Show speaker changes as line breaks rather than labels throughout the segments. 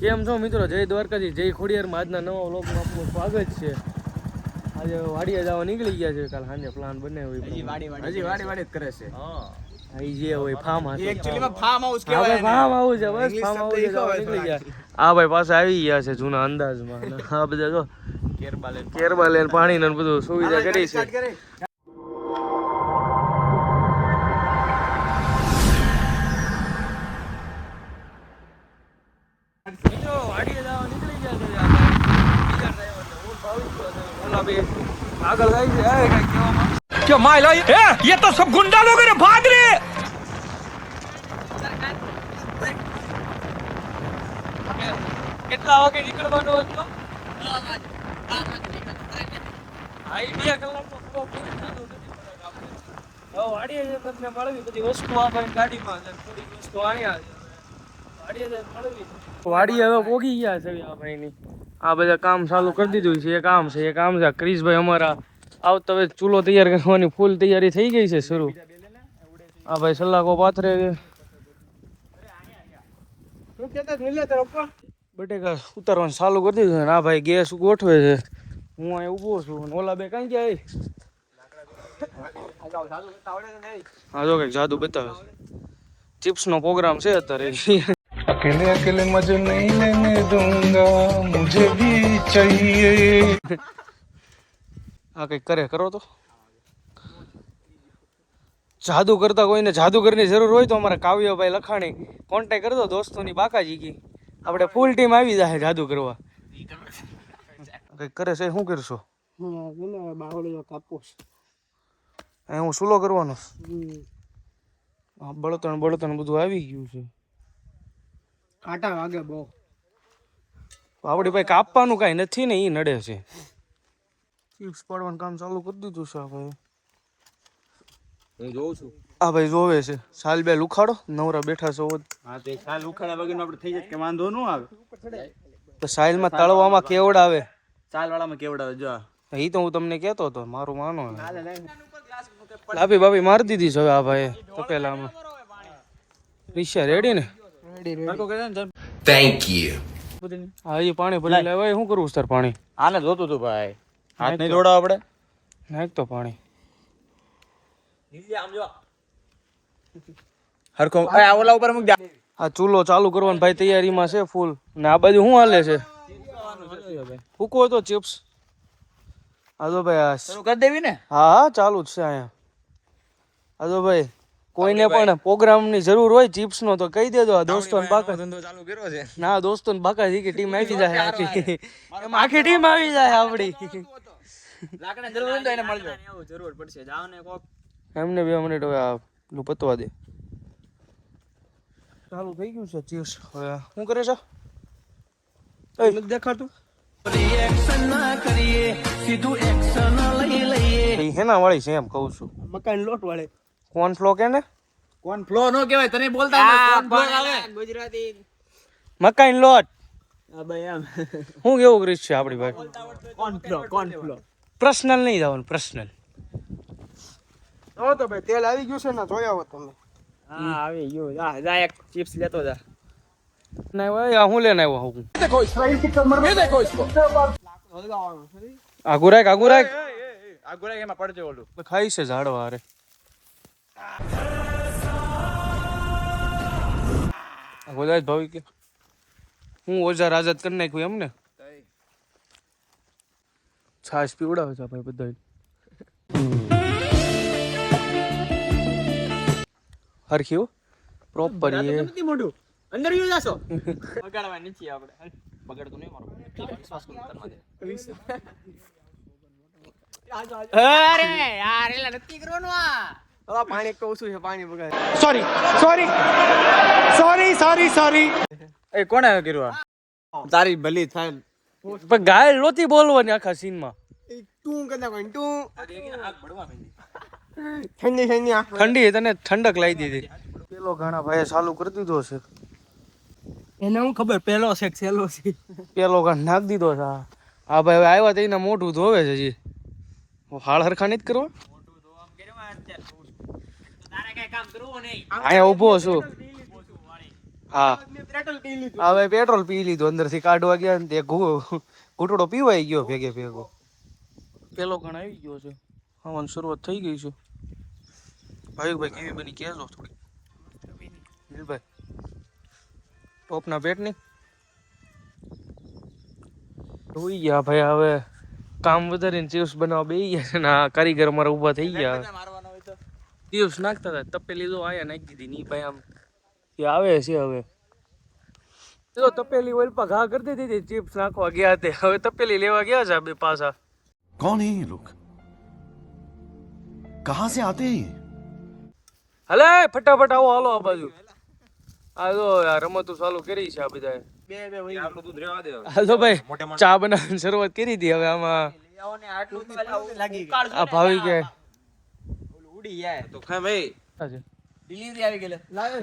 કેમ છો મિત્રો? જય દ્વારકાજી, જય ખોડિયારમાં. આજના નવા વ્લોગમાં આપનું સ્વાગત છે. આજે વાડીએ જવા નીકળી ગયા છે. કાલ સાંજે પ્લાન બનાવ્યો હોય.
હજી વાડી કરે છે.
હા આઈ જે હોય ફાર્મ હાઉસ.
એકચ્યુઅલી માં ફાર્મ હાઉસ
હા
કહેવાય.
ફાર્મ હાઉસ છે, બસ ફાર્મ હાઉસ જવા નીકળી ગયા. આ ભાઈ પાસે આવી ગયા છે જૂના અંદાજમાં. આ બધા જો કેરબા લેન પાણી ને બધું સુવિધા કરી છે. આગળ જાય છે
क्या माइला ये तो सब गुंडा लोग हैं, भाग रे।
કેટલા વાગે નીકળવાનો હતો? વાડીએ તમને મળવી બધી વસ્તુ આપણે ગાડીમાં થોડી વસ્તુ વાડીએ હવે પોગી ગયા છે આ ભાઈની. આ બધા કામ ચાલુ કરી દીધું છે. એ કામ છે ક્રિશભાઈ અમારા આવતા હવે ચૂલો તૈયાર કરવાની ફૂલ તૈયારી થઈ ગઈ છે શરૂ. આ ભાઈ સલાકો પાથરે બટેકા ઉતારવાનું ચાલુ કરી દીધું છે. આ ભાઈ ગેસ ગોઠવે છે. હું અહીં ઊભો છું. ઓલા બે કઈ ગયા? હા જો કઈક જાદુ બતાવે છે. ચિપ્સ નો પ્રોગ્રામ છે અત્યારે.
अकेले अकेले मजे नहीं लेने दूंगा, मुझे भी चाहिए.
આ કઈક કરો તો. જાદુ કરતા કોઈને જાદુગરની જરૂર હોય તો અમારા કાવ્યભાઈ લખાણી કોન્ટેક્ટ કરજો. દોસ્તોની બાકાજી કી આપણે ફૂલ ટીમ આવી જાય જાદુ કરવા. કઈક કરે છે. શું કરશો? હું સુલો કરવાનો. બળતણ બધું આવી ગયું છે.
કાંટા વાગે બહુ.
આપડી ભાઈ કાપવાનું કઈ નથી ને, ઈ નડે છે. ચિપ્સ પાડવાનું કામ ચાલુ કરી દીધું છે. ભાઈ
હું જોઉં છું.
આ ભાઈ જોવે છે. સાલ બે લુખાડો, નવરા બેઠા છો.
હા તે સાલ ઉખાડા વગરનું આપણે થઈ જાય કે વાંધો ન આવે.
તો સાઈલમાં તળવામાં કેવડ આવે.
સાલ વાળામાં કેવડાવે જો.
એ તો હું તમને કહેતો હતો, મારું માનો. લાભી મારી દીધી છે હવે આ ભાઈ તપેલામાં. રિક્ષા રેડી ને?
Thank you.
હા એ પાણી ભરી લાવે. શું કરવું સર પાણી?
આને જોતું તું ભાઈ. હાથ નહીં દોડાવ આપણે.
નાખ તો પાણી.
હરખો આ ઓલા ઉપર મૂક દે.
આ ચૂલો ચાલુ કરવાનો ભાઈ તૈયારીમાં છે ફૂલ. ને આ બાજુ શું હાલે છે? ફૂકો તો ચિપ્સ. આ તો ભાઈ
શરૂ કરી દેવી ને?
હા ચાલુ જ છે અહીંયા. આ તો ભાઈ કોઈને પણ પ્રોગ્રામ ની જરૂર હોય ચિપ્સ નો તો કહી દેજો. આ દોસ્તો ને બાકા
ધંધો ચાલુ કર્યો છે.
ના દોસ્તો ને બાકા જી કે ટીમ આવી જાય. આખી ટીમ આવી જાય આપડી.
લાકડા જરૂર હોય તો એને મળજો. એવું જરૂર પડશે. જાવ ને કોક.
એમને 2 મિનિટ હવે આ પતવા દે. ચાલુ થઈ ગયું છે ચિપ્સ. હવે શું કરે છે?
દેખાતું
હેના વાળી છે એમ કહું છું.
મકાન લોટ વાળે.
કોર્ન ફ્લો કે ને?
કોણ ફ્લો નો કહેવાય. તને બોલતા કોણ ફ્લો આવે ગુજરાતી.
મકાઈ લોટ.
હા ભાઈ આમ
હું કેવું કરીશ છે આપડી ભાઈ?
કોણ ફ્લો.
પર્સનલ નહીં જવાનું, પર્સનલ.
તો ભાઈ તેલ આવી ગયું છે ને, જોયા હો તમે? હા આવી ગયું. જા એક ચિપ્સ લેતો જા.
ના ભાઈ આ હું લેને આવ્યો હું.
देखो इसराइल की कमर में देखो इसको.
આગુ રાખ
આગુ એમાં પડજો ઓલું.
ખાઈ છે ઝાડવા હારે. ગોદાજ ભાવી કે હું ઓજાર આઝાદ કરી નાખ્યું એમ ને? છાશ પીવડાવે છે ભાઈ બધા. હરખ્યું પ્રોપર એ
મોઢું અંદર યુ જાશો. બગાડવા નથી આપણે. બગાડતો નહીં મારો. વિશ્વાસ કર તરમાં દે. અરે યાર એલા નથી કરવાનું આ. હવે પાણી તો ઓછું છે. પાણી બગાડ.
સોરી.
એ કોણે કર્યું આ? તારી ભલી થાય.
પણ ગાય લોતી બોલવાની આખા સીનમાં.
તું કદા કોણ તું આગ ભડવા મેંદી. ઠંડી
ઠંડી તને ઠંડક લાવી દીધી. પેલો ઘણા ભાઈ ચાલુ કરી દીધો છે.
એને હું ખબર પેલો છે કે છેલ્લો છે.
પેલો ઘણ નાખ દીધો છે. હા ભાઈ હવે આવ્યા તો એના મોઢું ધોવે છે હજી. હાળ હરખા નથી કરવા. તારે કઈ કામ કરવું નહીં. અહીંયા ઊભો છું. હા
મેં પેટ્રોલ પી લીધું.
હવે પેટ્રોલ પી લીધું અંદરથી કાઢવા ગયા ને તે ઘૂંટડો પીવાઈ ગયો ભેગે ભેગો. પેલો ઘણ આવી ગયો છે. હવાની શરૂઆત થઈ ગઈ છે. ભાઈ કેવી બની કહેજો થોડી. નીલભાઈ ટોપના પેટની હોઈ ગયા ભાઈ. હવે કામ વધારીને ચિપ્સ બનાવવા બેસી ગયા છે ને આ કારીગર અમારા ઊભા થઈ ગયા. ચિપ્સ નાખતા હતા તપેલી તો આયા નાખી દીધી ની ભાઈ આમ એ આવે છે. હવે તો તપેલી ઓઇલ પર ઘા કરી દીધી હતી. ચિપ્સ નાખવા ગયા તે હવે તપેલી લેવા ગયા છે બે પાછા.
कौन है ये लोग कहां से आते हैं ये
હલે ફટાફટ આવો હાલો આ બાજુ. આ જો રમતું ચાલુ કરી છે આ બધા. હાલો ભાઈ ચા બનાવવાની શરૂઆત કરી હતી. હવે આમાં આ ભાવી કે
ઉડી જાય
तो खाए भाई
ડિલિવરી આવી ગયેલે લાવે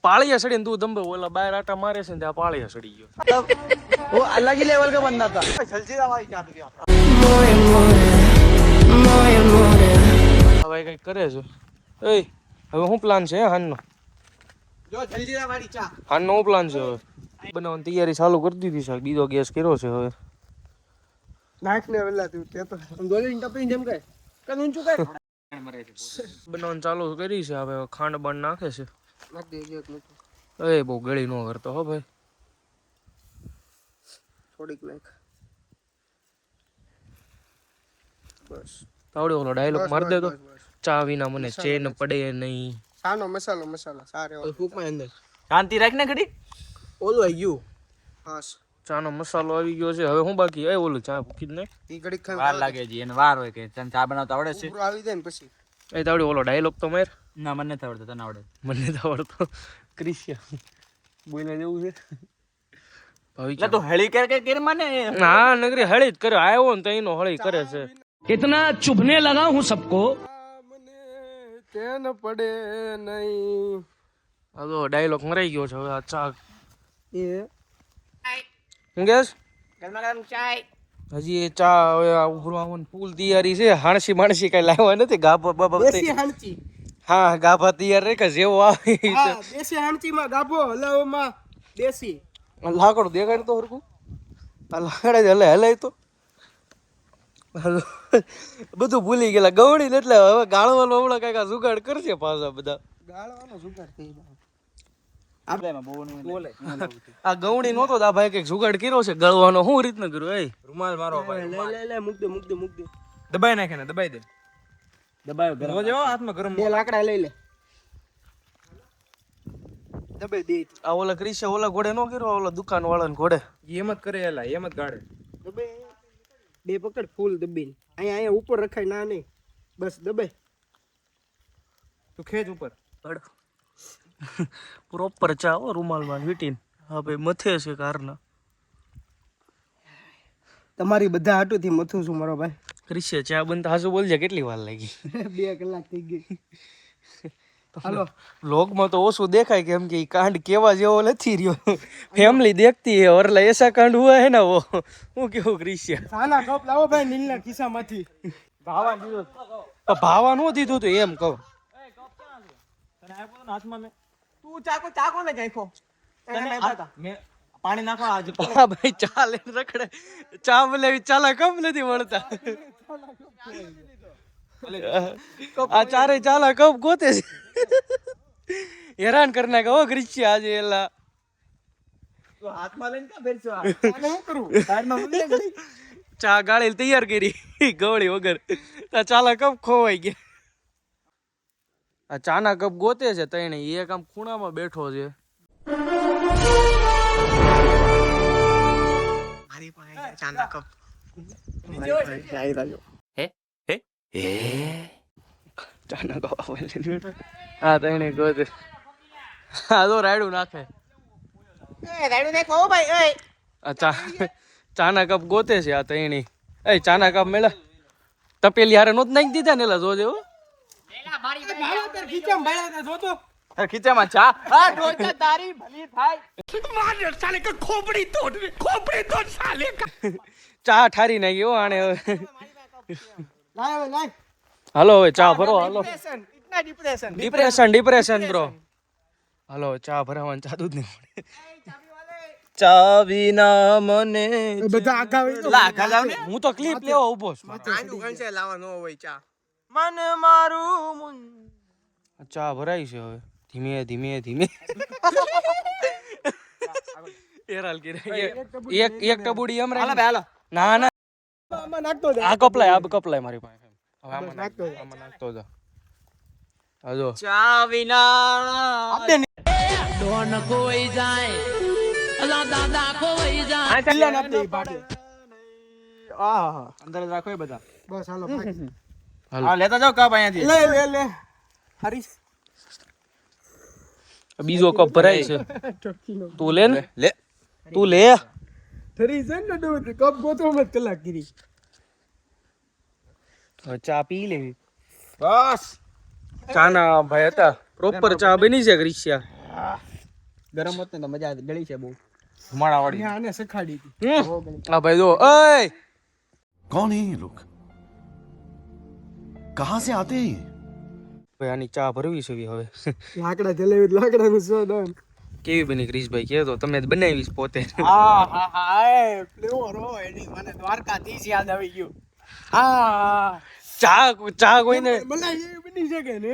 પાળિયા સડી ને તું દંબે ઓલા બહાર આટા મારે છે ને ત્યાં પાળિયા સડી ગયો.
वो अलग ही लेवल का बंदा था जलजीरा वाली चाट गया
હવે કઈક કરે છે. એ હવે શું પ્લાન છે હાનનો?
जो जलजीरा वाली चा
હાનનો શું પ્લાન છે? હવે બનાવવાની તૈયારી ચાલુ કરી દીધી છે. બીજો ગેસ કર્યો છે. હવે
नाक ने वेला तू ते तो हम दोले टपी जेम के कन ઊંચું કર
બનાવવાનું ચાલુ કરી છે. હવે ખાંડ બાંડ નાખે છે.
નાખ દેજો એક મિનિટ
એ બહુ ગળી નો કરતો હો ભાઈ.
થોડીક નાખ બસ
તાવડે ઓલો ડાયલોગ માર દે તો
બસ.
ચા વિના મને ચેન પડે નહીં.
સાનો મસાલા સારે ફૂકમાં અંદર
शांति रखने घड़ी
ઓલું આવી ગયું બસ
ચાનો મસાલો આવી ગયો છે. હવે હું બાકી એ ઓલું ચા ભૂકી જ નહીં.
ઈ ઘડીક ખાઈ
વાર લાगे जी એને વાર હોય કે તને ચા બનાવતા આવડે છે
ઉભરો આવી જાય ને પછી
એ તાવડે ઓલો ડાયલોગ તો માર.
ના મને નથી આવડતું તને આવડે
મને તો આવડતો ક્રિશ્ચિયન બોલે જેવું છે ભાઈ.
એટલે તો હળી કે મને
ના નગરી હળી જ કર્યો. આવ્યો ને તો એનો હળી કરે છે.
इतना चुभने लगा हूँ सबको
મને તેન પડે નહીં
આ તો ડાયલોગ મરાઈ ગયો છે. હવે આ ચા
એ
હું ગેસ
ગરમા ગરમ ચાય
હજી એ ચા હવે આ ઉભરો આવવાની ફૂલ તૈયારી છે. હાણસી માણસી કઈ લાવવા નથી. ગાભા બાબા
દેશી હાંચી
હા ગાભા તૈયાર રે કે જેવો આવે
હા દેશી હાંચીમાં ગાભો હલાવમાં દેશી
લાકડું દેખાડ તો હરકું. આ લાકડા જ હલે હલાય તો બધું ભૂલી ગયેલા ગવડી ને એટલે હવે ગાળવાનો હમણાં કઈક આ જુગાડ કરશે પાછા બધા.
ગાળવાનો સુગાર થઈ
બોલે
આ ગવડી નહોતો આ ભાઈ કઈક જુગાડ કર્યો છે ગળવાનો. શું રીતના કર્યો? એ
રૂમાલ મારો
લે મૂક દે
દબાઈ નાખે ને દબાઈ દે દબાયો ગરમ જો હાથમાં ગરમ
બે લાકડા લઈ લે દબાઈ દે
આ ઓલા ક્રિશે ઓલા ઘોડે નો કર્યો. ઓલા દુકાન વાળા ઘોડે
એમ જ કરે એલા એમ જ ગાડે
દબાઈ બે પકડ ફૂલ દબાઈને અહીંયા ઉપર રખાય ના નહીં બસ દબાઈ
તું ખેંચ ઉપર
પ્રોપર ચા હો રૂમાલમાં વીટીને. હા ભાઈ મથે છે કારના.
તમારી બધા હાટુથી મથું છું મારો ભાઈ
ક્રિશે ચા બનતા હાસુ બોલજે કેટલી વાર લાગી?
2 કલાક થઈ ગઈ હાલો
લોગમાં તો ઓછું દેખાય કેમ કે ઈ કાંડ કેવા જેવો નથી રહ્યો. ફેમિલી દેખતી હે और ऐसा कांड हुआ है ना वो હું કેવું ક્રિશે
સાના કપ લાવો ભાઈ નીલના ખિસ્સામાંથી ભાવા દીધો
ભાવા નો દીધું તો એમ કહું.
તું ચાકો ને ગાયખો
પાણી નાખો આજ
હા ભાઈ ચા લઈને રખડે. ચા બોલે ચાલા કમ નથી મળતા. આ ચારે ચાલા કપ ગોતે છે. હેરાન કરી નાખે હો ક્રિશ્ચિ આજે એલા.
હાથમાં લઈને કા બેરছো આ શું કરું સાઈડમાં મૂકી દે ઘડી
ચા ગાળી તૈયાર કરી ગવળી વગર. આ ચાલા કપ ખોવાઈ ગયા. આ ચાના કપ ગોતે છે તઈને. એક આમ ખૂણામાં બેઠો છે.
મારી પાસે ચાના કપ
ચાના કપ હા તઈને ગોતે. હા તો રાયડું નાખે. આ ચાના કપ ગોતે છે આ તઈણી. એ ચાના કપ મેળા તપેલી હારે નોત નાખી દીધા ને એલા જોજે હો.
ખીચામાં ચા
ચા ઠારી નાખી હો આણે હવે.
લાય
હાલો હવે ચા ભરો હાલો.
Depression
depression bro. હાલો ચા ભરાવાનું ચાલુ જ નહીં મળે.
ચા વિના મને
બધા આગા હોય તો
લાગા જાવ ને
હું તો ક્લિપ લેવા ઊભો છું.
આનું ગણશે લાવા નો હોય ચા.
મન મારું
ચા ભરાઈ છે હવે ધીમે ધીમે ધીમે. એરાલ કે એક ટબુડી એમ
હાલો
રાખ.
ભાઈ હાલો
ના ના
આમાં નાખતો જા.
આ કપલાય મારી પાસે. હવે આમાં
નાખતો જા.
આમાં નાખતો જા. હા જો
ચા વિના
આ ચાલ્યા નાખ દે પાટે. આહા.
અંદર જ રાખો એ બધા
બસ હાલો ભાઈ.
હાલો
હા લેતા જાઓ કપ અહીંયાથી
લે લે લે. હરીશ
બીજો કપ ભરાય છે.
ટોકીનો.
તું લે ને
લે
તું લે.
હરીશ છે ને દૂધ કપ ગોતો મત કલાક ગીરી.
હવે ચા પી લેવી.
બસ
ચા ના ભાઈ હતા પ્રોપર ચા બની છે ક્રિશિયા.
ગરમ હોત ને તો મજા આવી ગળી છે બહુ ધુમાડા વાળી
મેં આને શીખાડી હતી.
આ ભાઈ જો ઓય
कौन है ये लोग कहाँ से आते हैं ये?
ભાઈ આની ચા ભરવી છે હવે.
લાકડા જલેવી લાકડાનું સ્વાદ આવે.
કેવી બની ક્રિશભાઈ કે તો તમે જ બનાવીશ પોતે.
હા એ ફ્લેવર હોય એની મને દ્વારકાધીશ યાદ આવી ગયું. હા
ચા કોઈને
મલાઈ એવી બની શકે ને.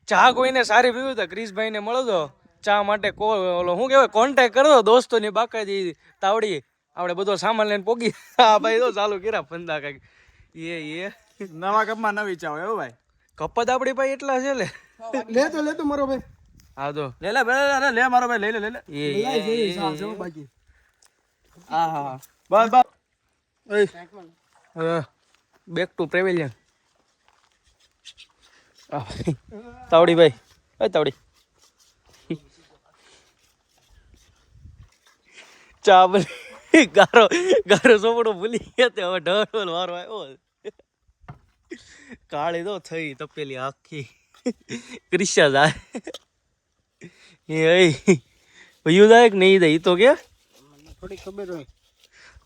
ચા કોઈને સારી પીવું તો ક્રિશભાઈ ને મળો તો ચા માટે ઓલો શું કહેવાય કોન્ટેક્ટ કરજો દોસ્તોની બાકાજી તાવડી આપણે બધો સામાન લઈને પોગી. હા ભાઈ તો ચાલુ કર્યા ફંદા કઈક એ
નવા કપમાં નવી ચા હોય હો ભાઈ
કપત આપણી પાસે એટલા છે લે.
લે તો મારો ભાઈ.
હા તો
લે લે લે લે મારો ભાઈ લઈ લે લઈ લે
મલાઈ જેવી સાસ હો બાકી.
હા હા બસ બસ
બેક ટુ પ્રેવેલિયન. તાવડી ભાઈ એ તાવડી ચા બની ગારો ગારો સોપડો ભૂલી ગયા તે હવે ઢળ વારો આવ્યો. કાળી તો થઈ તપેલી આખી ક્રિશા જાય એ ભયું જાય કે નહીં જાય ઈ તો કે
થોડી ખબર હોય.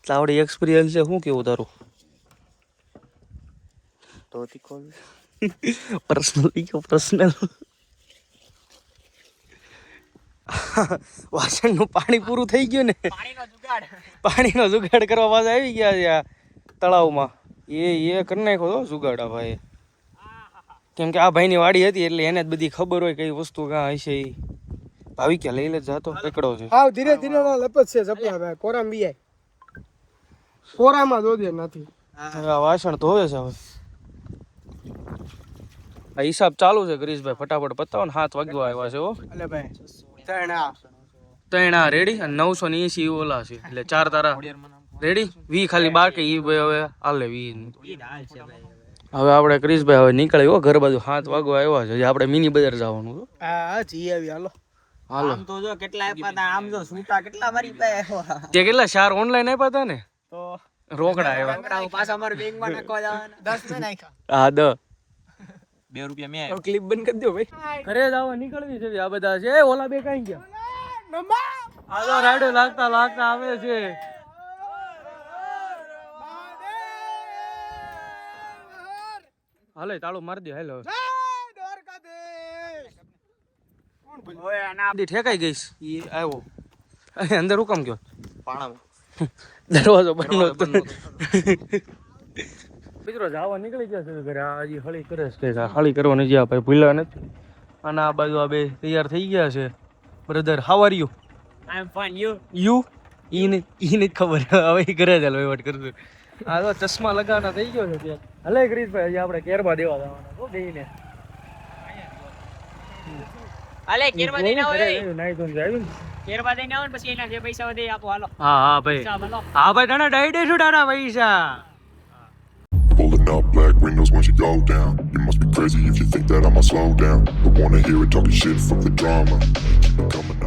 તાવડી એક્સપિરિયન્સ છે શું કેવું તારું?
તો તીખો
પર્સનલ વાસણનું પાણી પૂરું થઈ ગયું ને પાણીનો જુગાડ કરવા પાછા આવી ગયા છે આ તળાવમાં. એ કરી નાખ્યો તો જુગાડ આ ભાઈ. કેમ કે આ ભાઈની વાડી હતી એટલે એને જ બધી ખબર હોય કઈ વસ્તુ કાં હશે. એ ભાવી ક્યાં લઈ લે જાતો પકડો છે.
હાવ ધીરે ધીરે ના લપત છે સપના ભાઈ. કોરામ બીઆઈ કોરામાં દોધે નથી.
આ વાસણ ધોવે છે હવે. આ હિસાબ ચાલુ છે ક્રિશભાઈ ફટાફટ પતાવો ને 7 વાગ્યો આવ્યા છે હો.
એટલે ભાઈ
ત્રણ આ રેડી અને 980 ઓલા છે એટલે 4 તારા રેડી 20 ખાલી બાકી ઈ ભાઈ હવે હાલે 20. હવે આપણે ક્રિશભાઈ હવે નીકળ્યો હો ઘર બાજુ 7 વાગ્યો આવ્યા છે. હજી આપણે મિની બજાર જવાનું છે.
હા જી આવી હાલો.
હાલો
આમ તો જો કેટલા આપ્યા હતા આમ જો સૂટા કેટલા મારી પાસે
તે કેટલા 4 ઓનલાઈન આપ્યા હતા ને
તો
રોકડા આવ્યા.
પાછા અમારા બેંકમાં નાખવા જવાના
10 ને નાખ્યા.
હા દ
2 રૂપિયા મેં
ક્લિપ બંધ કરી દો ભાઈ.
ઘરે જવા નીકળવી છે આ બધા છે. ઓલા બે કઈ ગયા? આ તો રાડો લાગતા લાગતા આવે છે. હાલે તાળું મારી દે હાલો. ઠેકાઈ ગઈશ ઈ આવ્યો અંદર હુકમ ગયો
પાણા
દરવાજો બંધ હતો. મિત્રો જવા નીકળી ગયા છે ઘરે. આ હજી હળી કરે છે કે હળી કરવાની જ્યાં ભાઈ ભૂલ્યા નથી. અને આ બાજુ આ બે તૈયાર થઈ ગયા છે. Brother how are you?
I am fine
you ઈ નથી ખબર હવે ઈ ઘરે ચાલ વહીવટ કરશું. આ તો ચશ્મા લગાવવાના થઈ ગયો છે ત્યાં. હલે ક્રિશભાઈ હજી આપણે કેરબા દેવા જવાના હો બેયને.
અલે કેરવા દઈને આવો એ
નાઈ ધોઈને આવ્યું ને.
કેરવા દઈને આવો ને પછી એના જે પૈસા વધે આપો હાલો
હા હા ભાઈ હા ભાઈ તને દઈ દઈશું તારા પૈસા.
Pulling up black windows once you go down. You must be crazy if you think that I'ma slow down. But wanna hear it talking shit, fuck the drama. Keep it coming up.